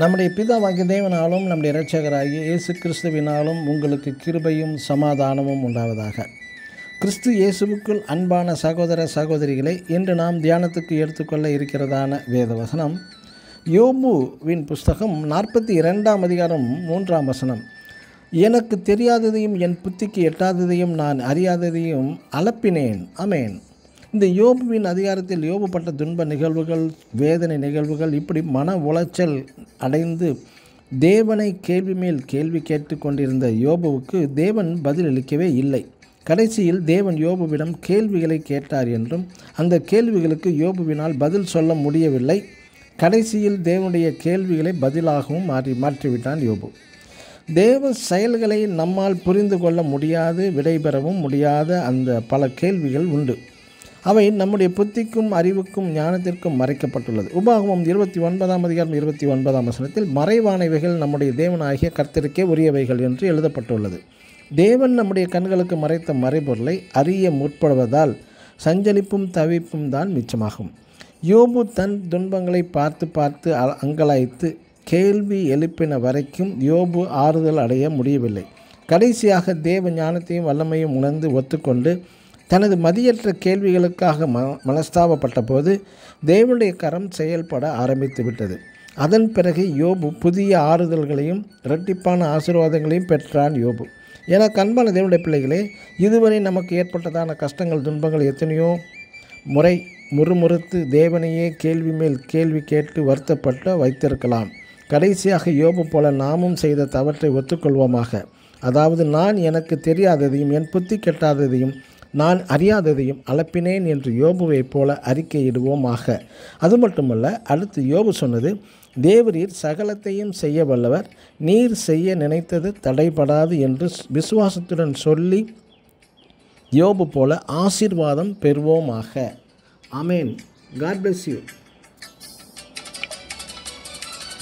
நம்முடைய பிதாவாகிய தேவனாலும் நம்முடைய இரட்சகராகிய இயேசு கிறிஸ்துவினாலும் உங்களுக்கு கிருபையும் சமாதானமும் உண்டாவதாக. கிறிஸ்து இயேசுவுக்குள் அன்பான சகோதர சகோதரிகளை இன்று நாம் தியானத்துக்கு எடுத்துக்கொள்ள இருக்கிறதான வேதவசனம் யோபுவின் புஸ்தகம் 42ஆம் அதிகாரம் 3ஆம் வசனம். எனக்கு தெரியாததையும் என் புத்திக்கு எட்டாததையும் நான் அறியாததையும் அளப்பினேன். ஆமென். இந்த யோபுவின் அதிகாரத்தில் யோபுப்பட்ட துன்ப நிகழ்வுகள், வேதனை நிகழ்வுகள், இப்படி மன உளைச்சல் அடைந்து தேவனை கேள்வி மேல் கேள்வி கேட்டு கொண்டிருந்த யோபுவுக்கு தேவன் பதிலளிக்கவே இல்லை. கடைசியில் தேவன் யோபுவிடம் கேள்விகளை கேட்டார் என்றும் அந்த கேள்விகளுக்கு யோபுவினால் பதில் சொல்ல முடியவில்லை. கடைசியில் தேவனுடைய கேள்விகளை பதிலாகவும் மாற்றிவிட்டான் யோபு. தேவ செயல்களை நம்மால் புரிந்து கொள்ள முடியாது, விடைபெறவும் முடியாத அந்த பல கேள்விகள் உண்டு. அவை நம்முடைய புத்திக்கும் அறிவுக்கும் ஞானத்திற்கும் மறைக்கப்பட்டுள்ளது. உபாகமம் 29ஆம் அதிகாரம் 29ஆம் வசனத்தில் மறைவானவைகள் நம்முடைய தேவனாகிய கர்த்தருக்கே உரியவைகள் என்று எழுதப்பட்டுள்ளது. தேவன் நம்முடைய கண்களுக்கு மறைத்த மறைபொருளை அறிய முற்படுவதால் சஞ்சலிப்பும் தவிப்பும் தான் மிச்சமாகும். யோபு தன் துன்பங்களை பார்த்து அங்கலாய்த்து கேள்வி எழுப்பின வரைக்கும் யோபு ஆறுதல் அடைய முடியவில்லை. கடைசியாக தேவ ஞானத்தையும் வல்லமையும் உணர்ந்து ஒத்துக்கொண்டு தனது மதியற்ற கேள்விகளுக்காக மனஸ்தாபப்பட்ட போது தேவனுடைய கரம் செயல்பட ஆரம்பித்து விட்டது. அதன் பிறகு யோபு புதிய ஆறுதல்களையும் இரட்டிப்பான ஆசீர்வாதங்களையும் பெற்றான் யோபு. என அன்பான தேவனுடைய பிள்ளைகளே, இதுவரை நமக்கு ஏற்பட்டதான கஷ்டங்கள், துன்பங்கள் எத்தனையோ முறை முறுமுறுத்து தேவனையே கேள்வி மேல் கேள்வி கேட்டு வருத்தப்பட்டு வைத்திருக்கலாம். கடைசியாக யோபு போல நாமும் செய்த தவற்றை ஒத்துக்கொள்வோமாக. அதாவது, நான் எனக்கு தெரியாததையும் என் புத்தி கெட்டாததையும் நான் அறியாததையும் அளப்பினேன் என்று யோபுவைப் போல அறிக்கையிடுவோமாக. அது மட்டுமல்ல, அடுத்து யோபு சொன்னது, தேவரீர் சகலத்தையும் செய்ய வல்லவர், நீர் செய்ய நினைத்தது தடைபடாது என்று விசுவாசத்துடன் சொல்லி யோபு போல ஆசீர்வாதம் பெறுவோமாக. ஆமேன். God bless you.